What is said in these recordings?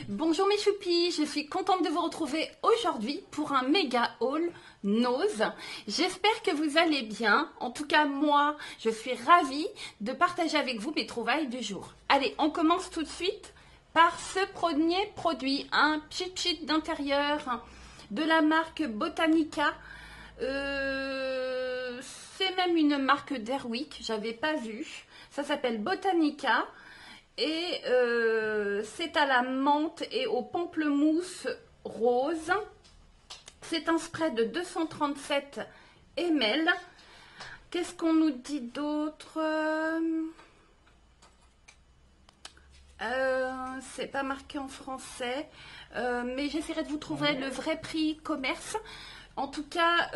Bonjour mes choupis, je suis contente de vous retrouver aujourd'hui pour un méga haul Nose. J'espère que vous allez bien. En tout cas, moi, je suis ravie de partager avec vous mes trouvailles du jour. Allez, on commence tout de suite par ce premier produit, un pchit d'intérieur de la marque Botanica. C'est même une marque d'Airwick, j'avais pas vu. Ça s'appelle Botanica. Et c'est à la menthe et au pamplemousse rose. C'est un spray de 237 ml. Qu'est-ce qu'on nous dit d'autre? C'est pas marqué en français, mais j'essaierai de vous trouver le vrai prix commerce. En tout cas,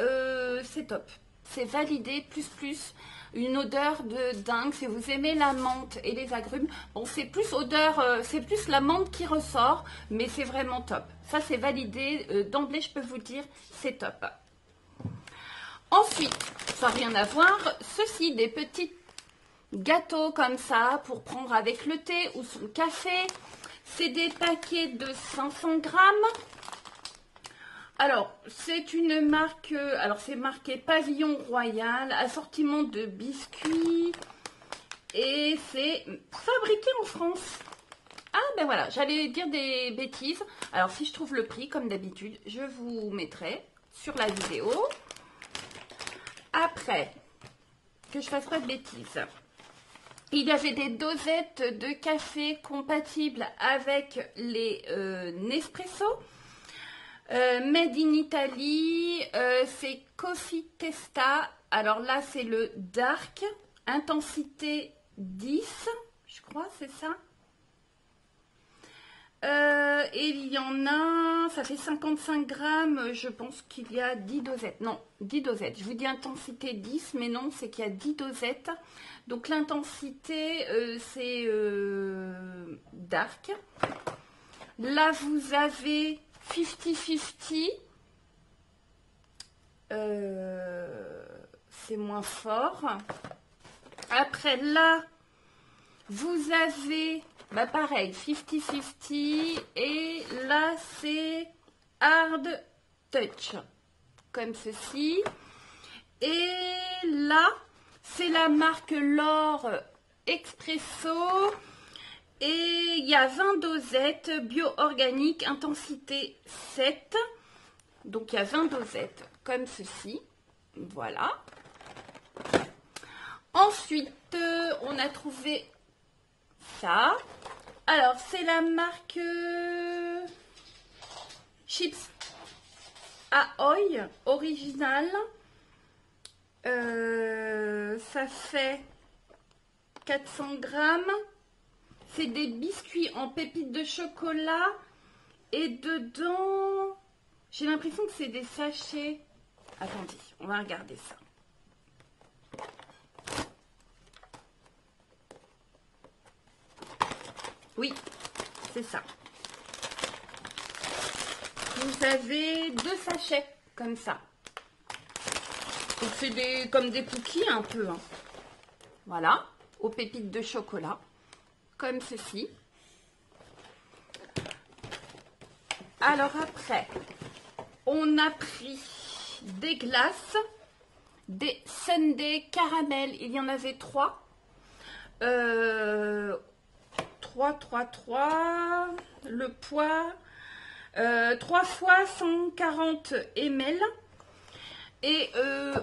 c'est top. C'est validé, plus. Une odeur de dingue. Si vous aimez la menthe et les agrumes, bon, c'est plus odeur, c'est plus la menthe qui ressort, mais c'est vraiment top. Ça, c'est validé. D'emblée, je peux vous dire, c'est top. Ensuite, ça n'a rien à voir, ceci, des petits gâteaux comme ça pour prendre avec le thé ou son café. C'est des paquets de 500 grammes. Alors, c'est une marque, alors c'est marqué Pavillon Royal, assortiment de biscuits, et c'est fabriqué en France. Ah ben voilà, j'allais dire des bêtises. Alors si je trouve le prix, comme d'habitude, je vous mettrai sur la vidéo. Après, que je fasse pas de bêtises. Il y avait des dosettes de café compatibles avec les Nespresso. Made in Italy, c'est Coffee Testa. Alors là, c'est le Dark, intensité 10, je crois, c'est ça. Et il y en a, ça fait 55 grammes, je pense qu'il y a 10 dosettes. Non, 10 dosettes. Je vous dis intensité 10, mais non, c'est qu'il y a 10 dosettes. Donc l'intensité, c'est Dark. Là, vous avez 50-50, c'est moins fort. Après là, vous avez, bah pareil, 50-50, et là c'est Hard Touch, comme ceci. Et là, c'est la marque L'Or Expresso. Et il y a 20 dosettes bio-organiques, intensité 7. Donc il y a 20 dosettes comme ceci. Voilà. Ensuite, on a trouvé ça. Alors, c'est la marque Chips Ahoy original. Ça fait 400 grammes. C'est des biscuits en pépites de chocolat. Et dedans, j'ai l'impression que c'est des sachets. Attendez, on va regarder ça. Oui, c'est ça. Vous avez 2 sachets comme ça. Donc c'est comme des cookies un peu. Hein. Voilà, aux pépites de chocolat. Comme ceci. Alors après, on a pris des glaces, des sundaes caramel. Il y en avait 3. 3. Le poids, 3 fois 140 ml. Et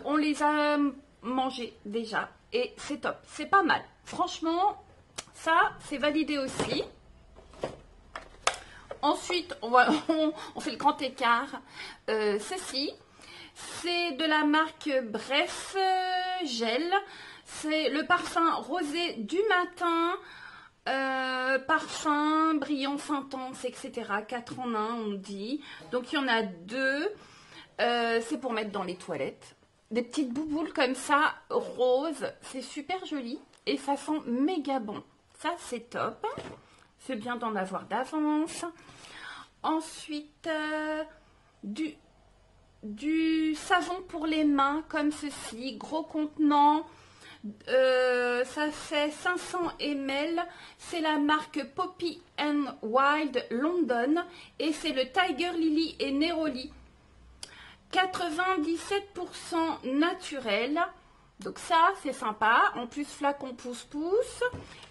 on les a mangés déjà. Et c'est top, c'est pas mal. Franchement, ça, c'est validé aussi. Ensuite, on fait le grand écart. Ceci, c'est de la marque Bref Gel. C'est le parfum rosé du matin, parfum brillant intense, etc. 4 en 1, on dit. Donc, il y en a 2. C'est pour mettre dans les toilettes. Des petites bouboules comme ça, roses. C'est super joli et ça sent méga bon. Ça, c'est top. C'est bien d'en avoir d'avance. Ensuite, du savon pour les mains, comme ceci. Gros contenant, Ça fait 500 ml. C'est la marque Poppy and Wild London. Et c'est le Tiger Lily et Neroli. 97% naturel. Donc ça, c'est sympa. En plus, flacon pousse-pousse.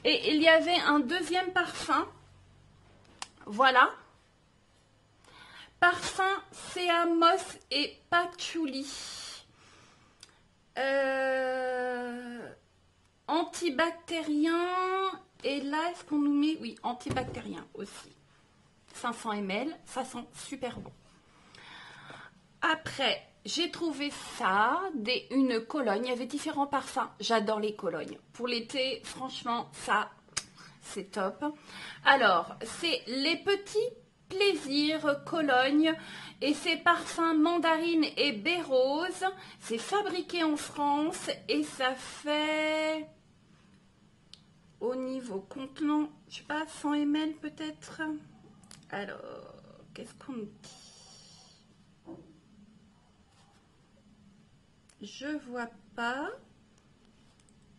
Et il y avait un deuxième parfum. Voilà. Parfum Séamos et Patchouli. Antibactérien. Et là, est-ce qu'on nous met... Oui, antibactérien aussi. 500 ml. Ça sent super bon. Après, j'ai trouvé ça, une Cologne. Il y avait différents parfums. J'adore les colognes. Pour l'été, franchement, ça, c'est top. Alors, c'est les petits plaisirs Cologne. Et c'est parfums mandarine et baie rose. C'est fabriqué en France. Et ça fait, au niveau contenant, je sais pas, 100 ml peut-être. Alors, qu'est-ce qu'on dit? Je vois pas.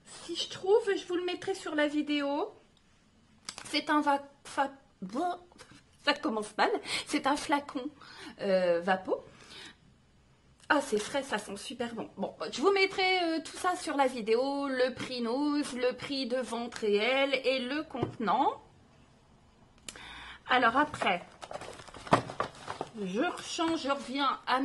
Si je trouve, je vous le mettrai sur la vidéo. C'est un bon, ça commence mal. C'est un flacon Vapo. Ah, c'est frais, ça sent super bon. Bon, je vous mettrai tout ça sur la vidéo. Le prix Nose, le prix de vente réel et le contenant. Alors après... Je rechange, je reviens à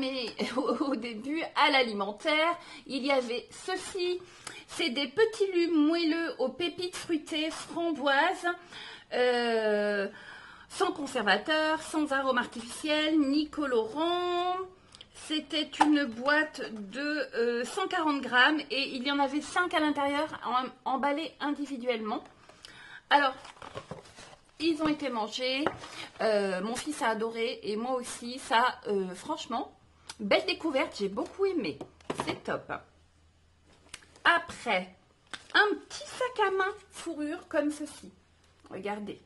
au début, à l'alimentaire. Il y avait ceci. C'est des petits lus moelleux aux pépites fruitées, framboises, sans conservateur, sans arôme artificiel, ni colorant. C'était une boîte de 140 grammes et il y en avait 5 à l'intérieur, emballés individuellement. Alors... ils ont été mangés, mon fils a adoré et moi aussi, ça, franchement, belle découverte, j'ai beaucoup aimé, c'est top. Après, un petit sac à main fourrure comme ceci, regardez.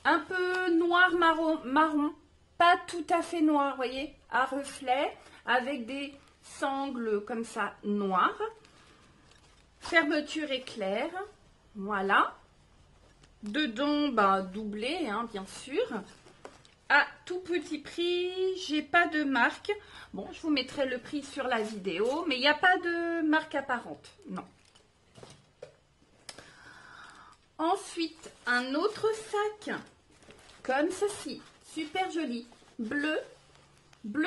Un peu noir marron, pas tout à fait noir, voyez, à reflet, avec des sangles comme ça noires. Fermeture éclair, voilà. Dedans, bah, doublé, hein, bien sûr. À tout petit prix, j'ai pas de marque. Bon, je vous mettrai le prix sur la vidéo, mais il n'y a pas de marque apparente, non. Ensuite, un autre sac, comme ceci, super joli, bleu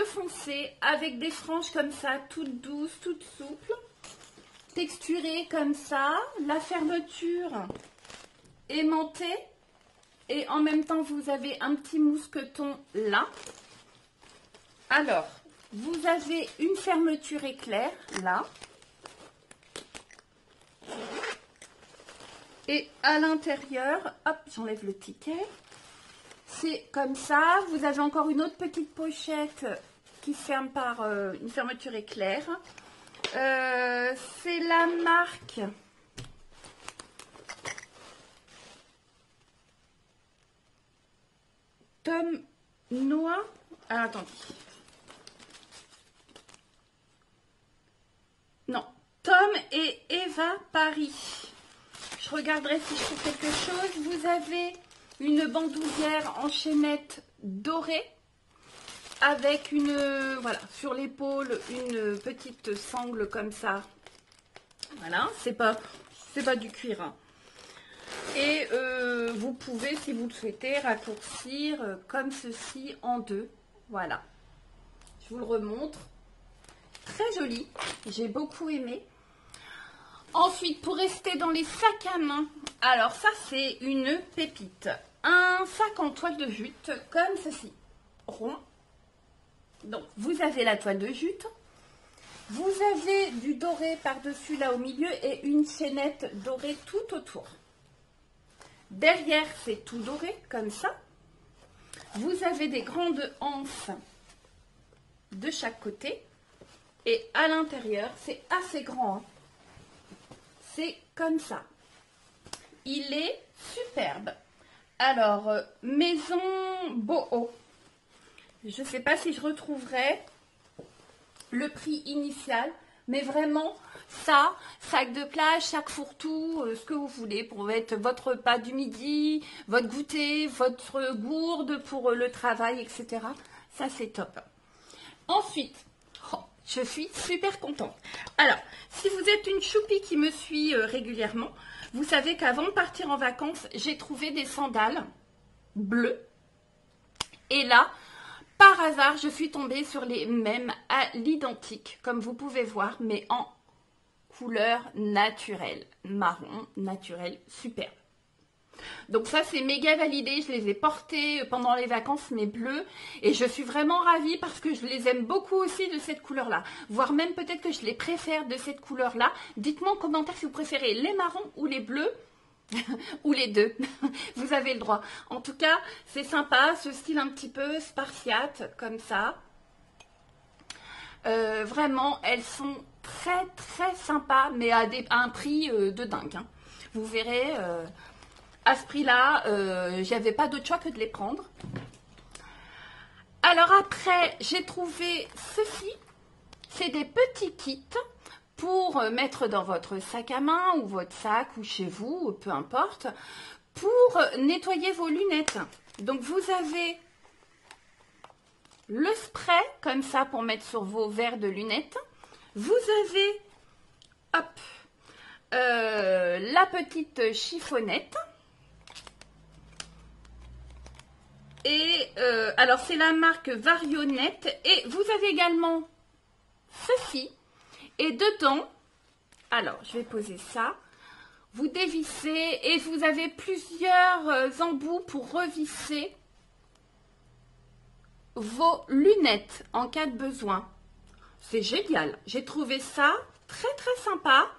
foncé, avec des franges comme ça, toutes douces, toutes souples, texturées comme ça, la fermeture aimantée, et en même temps, vous avez un petit mousqueton là. Alors, vous avez une fermeture éclair là. Et à l'intérieur, hop, j'enlève le ticket. C'est comme ça. Vous avez encore une autre petite pochette qui se ferme par une fermeture éclair. C'est la marque Tom Noah. Ah, attendez. Non, Tom et Eva Paris. Je regarderai si je trouve quelque chose. Vous avez une bandoulière en chaînette dorée avec une, voilà, sur l'épaule, une petite sangle comme ça. Voilà, c'est pas du cuir, hein. Et vous pouvez, si vous le souhaitez, raccourcir comme ceci en deux. Voilà, je vous le remontre. Très joli, j'ai beaucoup aimé. Ensuite, pour rester dans les sacs à main, alors ça c'est une pépite. Un sac en toile de jute comme ceci, rond. Donc vous avez la toile de jute, vous avez du doré par-dessus là au milieu et une chaînette dorée tout autour. Derrière c'est tout doré comme ça. Vous avez des grandes anses de chaque côté et à l'intérieur c'est assez grand, hein. C'est comme ça. Il est superbe. Alors, Maison Boho. Je ne sais pas si je retrouverai le prix initial. Mais vraiment, ça, sac de plage, sac fourre-tout, ce que vous voulez pour mettre votre repas du midi, votre goûter, votre gourde pour le travail, etc. Ça, c'est top. Ensuite, oh, je suis super contente. Alors, si vous êtes une choupie qui me suit régulièrement, vous savez qu'avant de partir en vacances, j'ai trouvé des sandales bleues. Et là, par hasard, je suis tombée sur les mêmes à l'identique, comme vous pouvez voir, mais en couleur naturelle, marron naturel, superbe. Donc ça, c'est méga validé. Je les ai portés pendant les vacances, mes bleus. Et je suis vraiment ravie parce que je les aime beaucoup aussi de cette couleur-là. Voire même peut-être que je les préfère de cette couleur-là. Dites-moi en commentaire si vous préférez les marrons ou les bleus. Ou les deux, vous avez le droit. En tout cas, c'est sympa, ce style un petit peu spartiate, comme ça. Vraiment, elles sont très très sympas, mais à un prix de dingue. Hein. Vous verrez, à ce prix-là, j'avais pas d'autre choix que de les prendre. Alors après, j'ai trouvé ceci. C'est des petits kits pour mettre dans votre sac à main ou votre sac ou chez vous, peu importe, pour nettoyer vos lunettes. Donc vous avez le spray comme ça pour mettre sur vos verres de lunettes. Vous avez hop, la petite chiffonnette. Et alors c'est la marque Varionette. Et vous avez également ceci. Et dedans, alors je vais poser ça, vous dévissez et vous avez plusieurs embouts pour revisser vos lunettes en cas de besoin. C'est génial, j'ai trouvé ça très très sympa.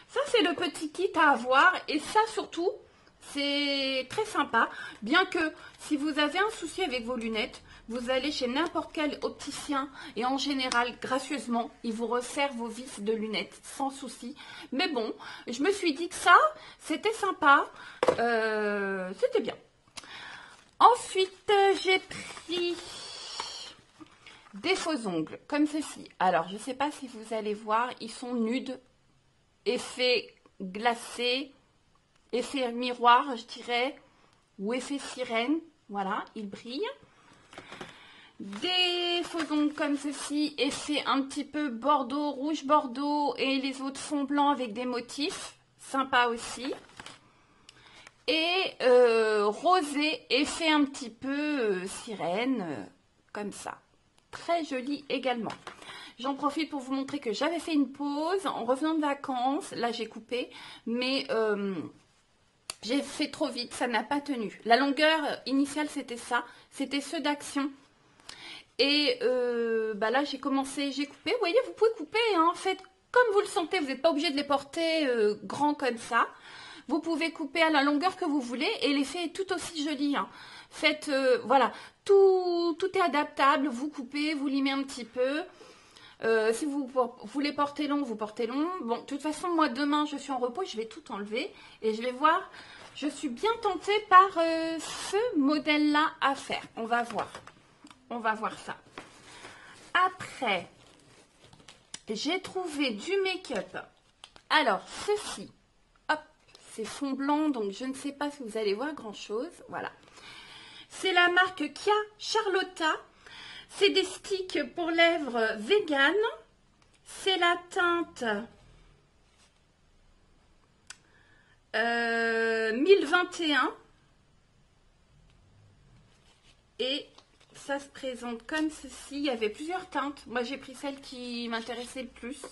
Ça c'est le petit kit à avoir et ça surtout c'est très sympa. Bien que si vous avez un souci avec vos lunettes, vous allez chez n'importe quel opticien et en général, gracieusement, il vous resserre vos vis de lunettes sans souci. Mais bon, je me suis dit que ça, c'était sympa. C'était bien. Ensuite, j'ai pris des faux ongles comme ceci. Alors, je ne sais pas si vous allez voir, ils sont nudes, effet glacé, effet miroir, je dirais, ou effet sirène. Voilà, ils brillent. Des faux ongles comme ceci, effet un petit peu bordeaux, rouge bordeaux et les autres fond blanc avec des motifs, sympa aussi. Et rosé, effet un petit peu sirène, comme ça. Très joli également. J'en profite pour vous montrer que j'avais fait une pause en revenant de vacances. Là j'ai coupé, mais j'ai fait trop vite, ça n'a pas tenu. La longueur initiale c'était ça, c'était ceux d'Action. Et bah là, j'ai commencé, j'ai coupé. Vous voyez, vous pouvez couper, hein, en fait, comme vous le sentez. Vous n'êtes pas obligé de les porter grands comme ça. Vous pouvez couper à la longueur que vous voulez et l'effet est tout aussi joli. Hein. Faites, voilà, tout est adaptable. Vous coupez, vous limez un petit peu. Si vous voulez porter long, vous portez long. Bon, de toute façon, moi, demain, je suis en repos. Je vais tout enlever et je vais voir. Je suis bien tentée par ce modèle-là à faire. On va voir. On va voir ça. Après, j'ai trouvé du make-up. Alors, ceci, hop, c'est fond blanc, donc je ne sais pas si vous allez voir grand-chose. Voilà. C'est la marque Kia Charlotta. C'est des sticks pour lèvres vegan. C'est la teinte 1021. Et ça se présente comme ceci. Il y avait plusieurs teintes. Moi, j'ai pris celle qui m'intéressait le plus.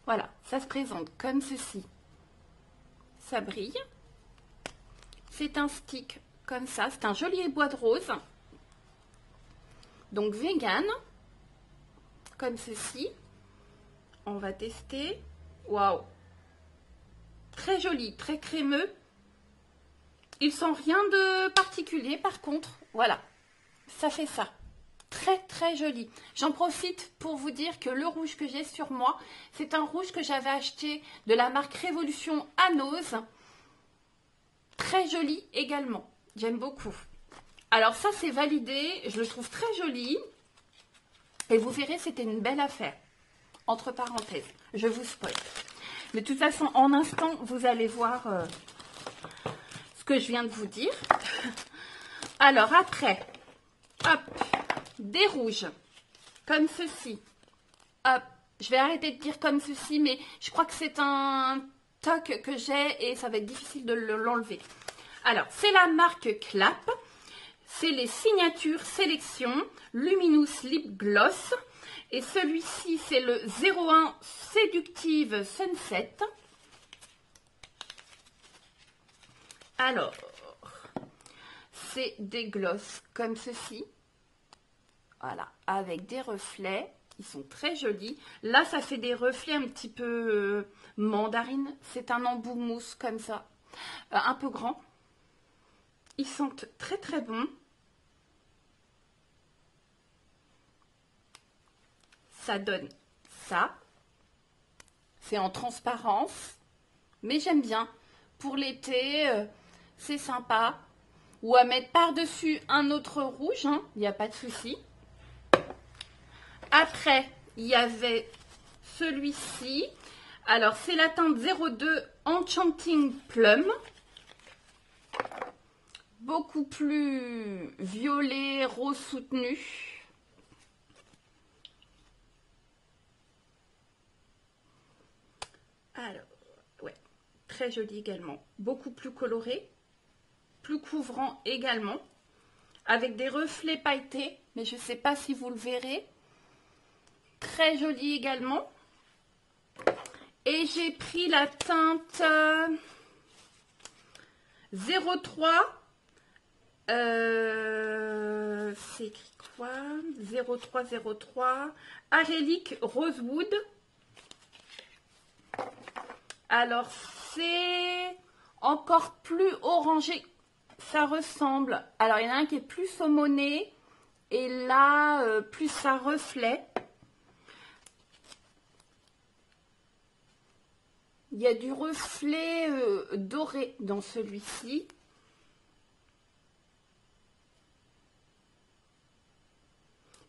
Voilà, ça se présente comme ceci. Ça brille. C'est un stick comme ça. C'est un joli bois de rose. Donc, vegan. Comme ceci. On va tester. Waouh! Très joli, très crémeux. Ils sont rien de particulier par contre. Voilà. Ça fait ça. Très très joli. J'en profite pour vous dire que le rouge que j'ai sur moi, c'est un rouge que j'avais acheté de la marque Révolution Anose. Très joli également. J'aime beaucoup. Alors ça c'est validé. Je le trouve très joli. Et vous verrez, c'était une belle affaire. entre parenthèses. Je vous spoil. Mais de toute façon, en instant, vous allez voir ce que je viens de vous dire. Alors après, hop, des rouges, comme ceci. Hop, je vais arrêter de dire comme ceci, mais je crois que c'est un toc que j'ai et ça va être difficile de l'enlever. Alors, c'est la marque Clap. C'est les signatures sélection Luminous Lip Gloss. Et celui-ci, c'est le 01 Séductive Sunset. Alors, c'est des glosses comme ceci. Voilà, avec des reflets. Ils sont très jolis. Là, ça fait des reflets un petit peu mandarine. C'est un embout mousse comme ça. Un peu grand. Ils sentent très très bons. Ça donne ça. C'est en transparence. Mais j'aime bien. Pour l'été, c'est sympa. Ou à mettre par-dessus un autre rouge. Hein, il n'y a pas de souci. Après, il y avait celui-ci. Alors, c'est la teinte 02 Enchanting Plum. Beaucoup plus violet, rose soutenu. Alors, ouais, très joli également. Beaucoup plus coloré, plus couvrant également. Avec des reflets pailletés, mais je ne sais pas si vous le verrez. Très joli également. Et j'ai pris la teinte 03. C'est écrit quoi? 0303. Arélique Rosewood. Alors, c'est encore plus orangé. Ça ressemble. Alors, il y en a un qui est plus saumoné. Et là, plus ça reflet. Il y a du reflet doré dans celui-ci.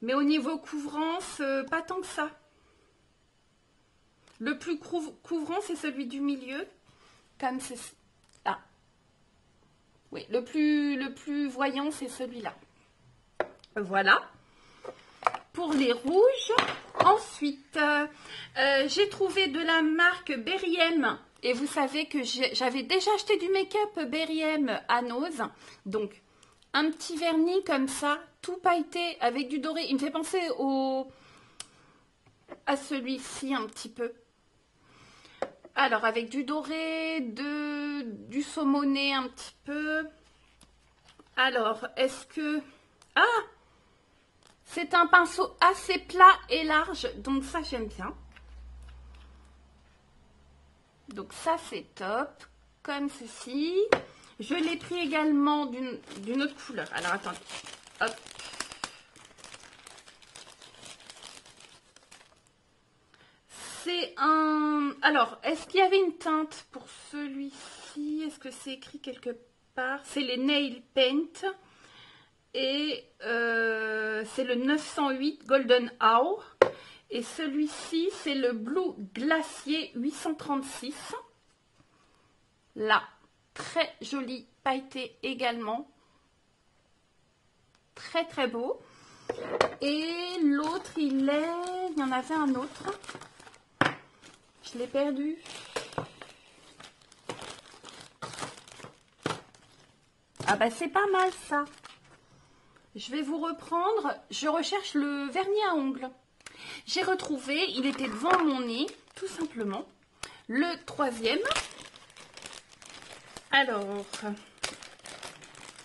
Mais au niveau couvrance, pas tant que ça. Le plus couvrant, c'est celui du milieu. Comme c'est là. Oui, le plus voyant, c'est celui-là. Voilà. Pour les rouges. Ensuite, j'ai trouvé de la marque Berry M. Et vous savez que j'avais déjà acheté du make-up Berry M à Nose. Donc, un petit vernis comme ça, tout pailleté avec du doré. Il me fait penser à celui-ci un petit peu. Alors, avec du doré, du saumoné un petit peu. Alors, est-ce que... Ah! C'est un pinceau assez plat et large, donc ça j'aime bien. Donc ça c'est top, comme ceci. Je l'ai pris également d'une autre couleur. Alors attendez, hop. C'est un... Alors, est-ce qu'il y avait une teinte pour celui-ci? Est-ce que c'est écrit quelque part? C'est les Nail Paint. Et c'est le 908 Golden Hour. Et celui-ci, c'est le Blue Glacier 836. Là, très joli pailleté également. Très très beau. Et l'autre, il y en avait un autre. Je l'ai perdu. Ah bah c'est pas mal ça. Je vais vous reprendre, je recherche le vernis à ongles. J'ai retrouvé, il était devant mon nez, tout simplement. Le troisième. Alors,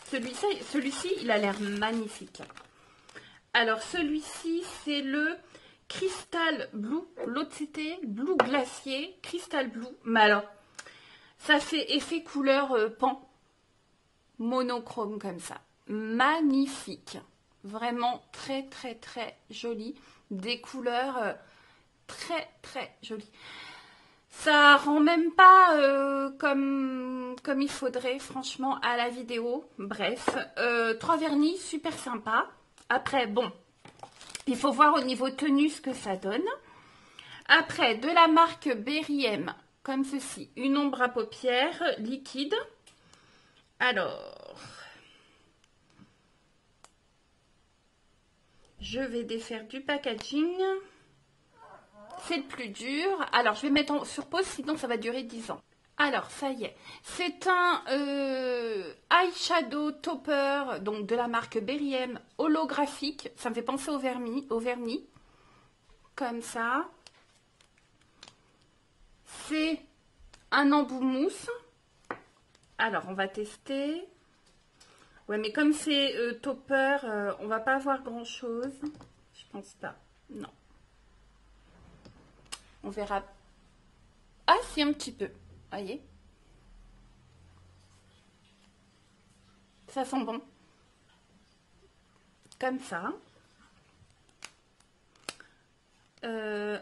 celui-ci, il a l'air magnifique. Alors, celui-ci, c'est le Crystal Blue. L'autre, c'était Blue Glacier, Crystal Blue. Mais alors, ça fait effet couleur pan. Monochrome comme ça. Magnifique, vraiment très très très joli, des couleurs très très jolies. Ça rend même pas comme il faudrait franchement à la vidéo. Bref, 3 vernis super sympa. Après bon, il faut voir au niveau tenue ce que ça donne. Après, de la marque Berry M, comme ceci, une ombre à paupières liquide. Alors, je vais défaire du packaging. C'est le plus dur. Alors, je vais mettre sur pause, sinon ça va durer 10 ans. Alors, ça y est. C'est un eyeshadow topper, donc de la marque Berry M, holographique. Ça me fait penser au vernis. Comme ça. C'est un embout mousse. Alors, on va tester. Ouais, mais comme c'est topper, on va pas avoir grand-chose. Je pense pas. Non. On verra. Ah, si, un petit peu. Voyez, ça sent bon. Comme ça.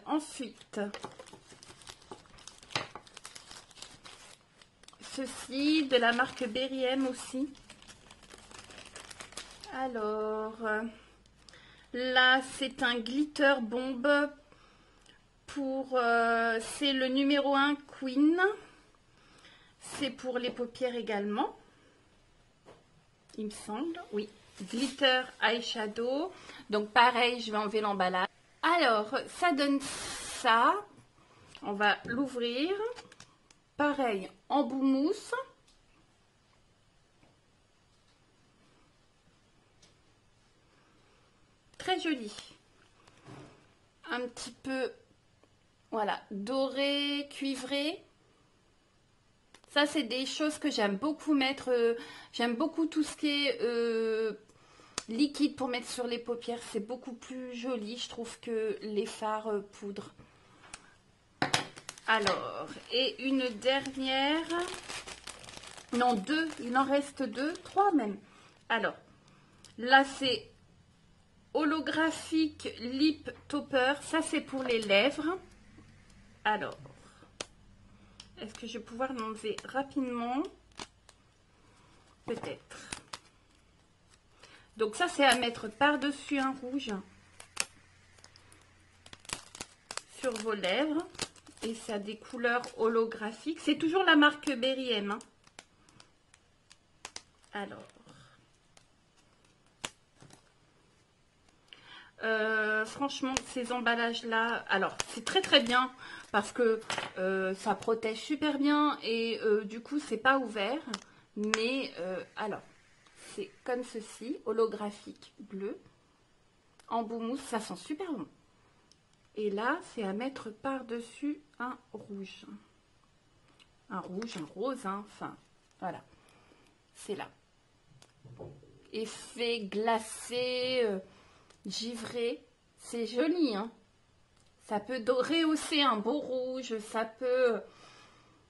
Ensuite, ceci de la marque Berry M aussi. Alors, là, c'est un glitter bombe pour... c'est le numéro 1 Queen. C'est pour les paupières également. Il me semble, oui. Glitter eyeshadow. Donc pareil, je vais enlever l'emballage. Alors, ça donne ça. On va l'ouvrir. Pareil, embout mousse. Très joli. Un petit peu, voilà, doré, cuivré. Ça, c'est des choses que j'aime beaucoup mettre. J'aime beaucoup tout ce qui est liquide pour mettre sur les paupières. C'est beaucoup plus joli, je trouve, que les fards poudre. Alors, et une dernière. Non, deux. Il en reste deux. Trois même. Alors, là, c'est holographique lip topper. Ça, c'est pour les lèvres. Alors. Est-ce que je vais pouvoir l'enlever rapidement? Peut-être. Donc ça, c'est à mettre par-dessus un rouge sur vos lèvres. Et ça a des couleurs holographiques. C'est toujours la marque Berry M. Hein. Alors. Franchement, ces emballages-là, alors c'est très très bien parce que ça protège super bien et du coup c'est pas ouvert. Mais alors, c'est comme ceci, holographique bleu, embout mousse, ça sent super bon. Et là, c'est à mettre par-dessus un rouge. Un rouge, un rose, hein, enfin, voilà. C'est là. Effet glacé, givré. C'est joli, hein. Ça peut rehausser un beau rouge, ça peut...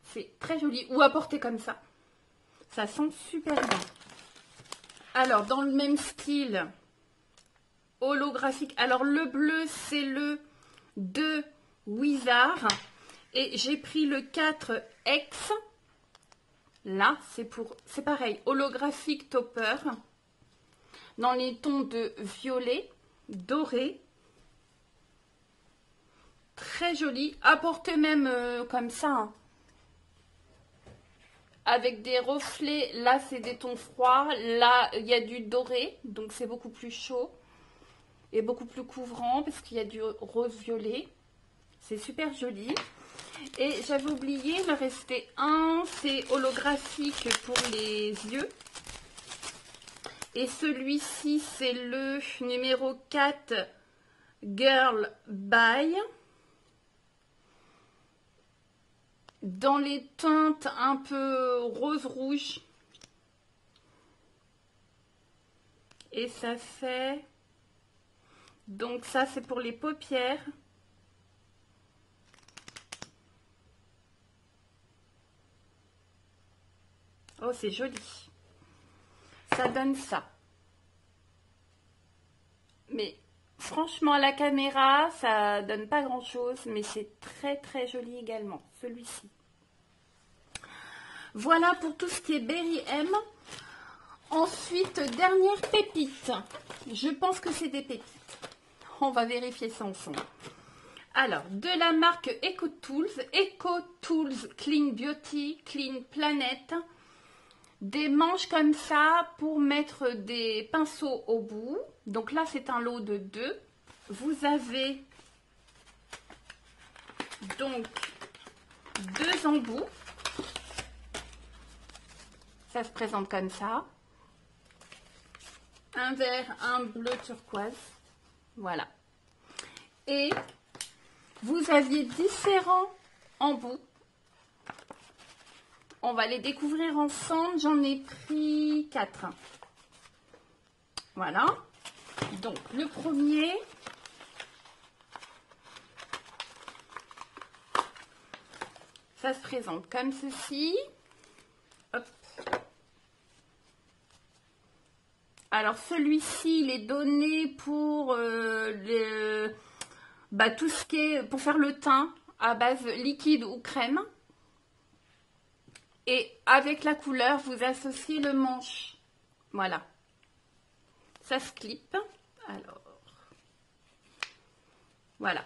C'est très joli. Ou à porter comme ça. Ça sent super bien. Alors, dans le même style, holographique. Alors, le bleu, c'est le 2 Wizard. Et j'ai pris le 4 X. Là, c'est pareil, holographique topper. Dans les tons de violet, doré. Très joli. À porter même comme ça. Hein. Avec des reflets. Là, c'est des tons froids. Là, il y a du doré. Donc, c'est beaucoup plus chaud. Et beaucoup plus couvrant. Parce qu'il y a du rose violet. C'est super joli. Et j'avais oublié, il me restait un. C'est holographique pour les yeux. Et celui-ci, c'est le numéro 4 Girl Bye. Dans les teintes un peu rose-rouge. Et ça fait... Donc ça, c'est pour les paupières. Oh, c'est joli. Ça donne ça. Mais franchement, à la caméra, ça donne pas grand-chose. Mais c'est très, très joli également, celui-ci. Voilà pour tout ce qui est Berry M. Ensuite, dernière pépite. Je pense que c'est des pépites. On va vérifier ça ensemble. Alors, de la marque EcoTools Clean Beauty, Clean Planet. Des manches comme ça pour mettre des pinceaux au bout. Donc là, c'est un lot de 2. Vous avez donc 2 embouts. Ça se présente comme ça. Un vert, un bleu turquoise. Voilà. Et vous aviez différents embouts. On va les découvrir ensemble. J'en ai pris 4. Voilà. Donc, le premier. Ça se présente comme ceci. Hop. Alors, celui-ci, il est donné pour tout ce qui est pour faire le teint à base liquide ou crème. Et avec la couleur, vous associez le manche. Voilà. Ça se clip. Alors, voilà.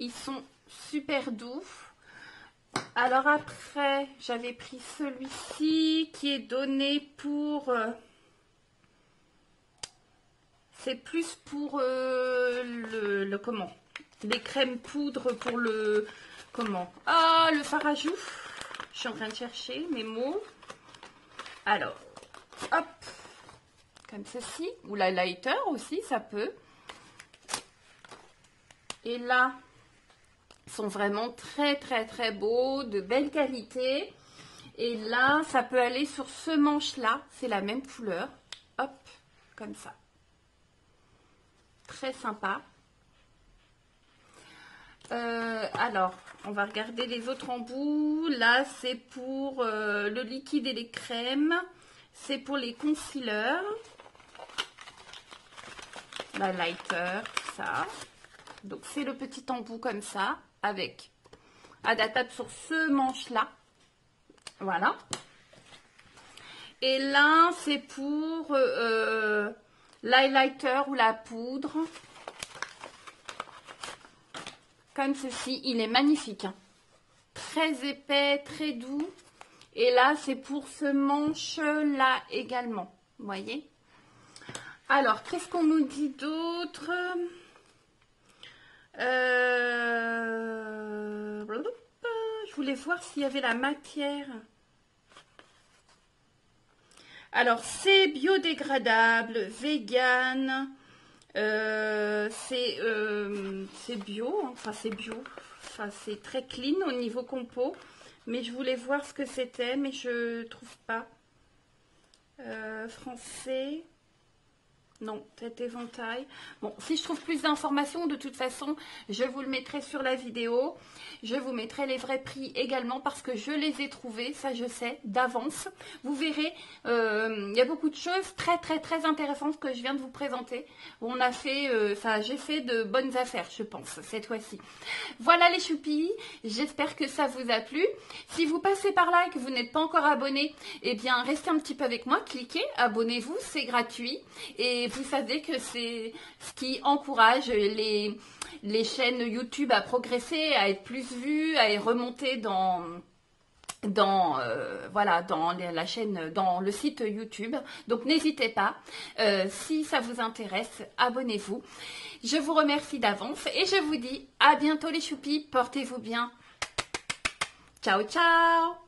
Ils sont super doux. Alors après, j'avais pris celui-ci qui est donné pour... c'est plus pour comment? Les crèmes poudre pour le... Comment? Ah, le fard à joues. Je suis en train de chercher mes mots. Alors, hop. Comme ceci. Ou l'highlighter aussi, ça peut. Et là, ils sont vraiment très, très, très beaux. De belle qualité. Et là, ça peut aller sur ce manche-là. C'est la même couleur. Hop, comme ça. Très sympa. Alors, on va regarder les autres embouts. Là, c'est pour le liquide et les crèmes. C'est pour les concealers. La lighter, ça. Donc, c'est le petit embout comme ça, avec adaptable sur ce manche-là. Voilà. Et là, c'est pour l'highlighter ou la poudre. Comme ceci, il est magnifique. Hein. Très épais, très doux. Et là, c'est pour ce manche-là également. Vous voyez? Alors, qu'est-ce qu'on nous dit d'autre? Je voulais voir s'il y avait la matière. Alors, c'est biodégradable, vegan. C'est bio, enfin c'est bio, enfin c'est très clean au niveau compo, mais je voulais voir ce que c'était, mais je trouve pas. Français, non, tête éventail. Bon, si je trouve plus d'informations, de toute façon, je vous le mettrai sur la vidéo. Je vous mettrai les vrais prix également parce que je les ai trouvés, ça je sais, d'avance. Vous verrez, il y a beaucoup de choses très très très intéressantes que je viens de vous présenter. On a fait, j'ai fait de bonnes affaires, je pense, cette fois-ci. Voilà les choupis, j'espère que ça vous a plu. Si vous passez par là et que vous n'êtes pas encore abonné, eh bien restez un petit peu avec moi, cliquez, abonnez-vous, c'est gratuit. Et vous savez que c'est ce qui encourage les chaînes YouTube à progresser, à être plus vues, à remonter dans la chaîne, dans le site YouTube. Donc n'hésitez pas, si ça vous intéresse, abonnez-vous. Je vous remercie d'avance et je vous dis à bientôt les choupis, portez-vous bien. Ciao, ciao!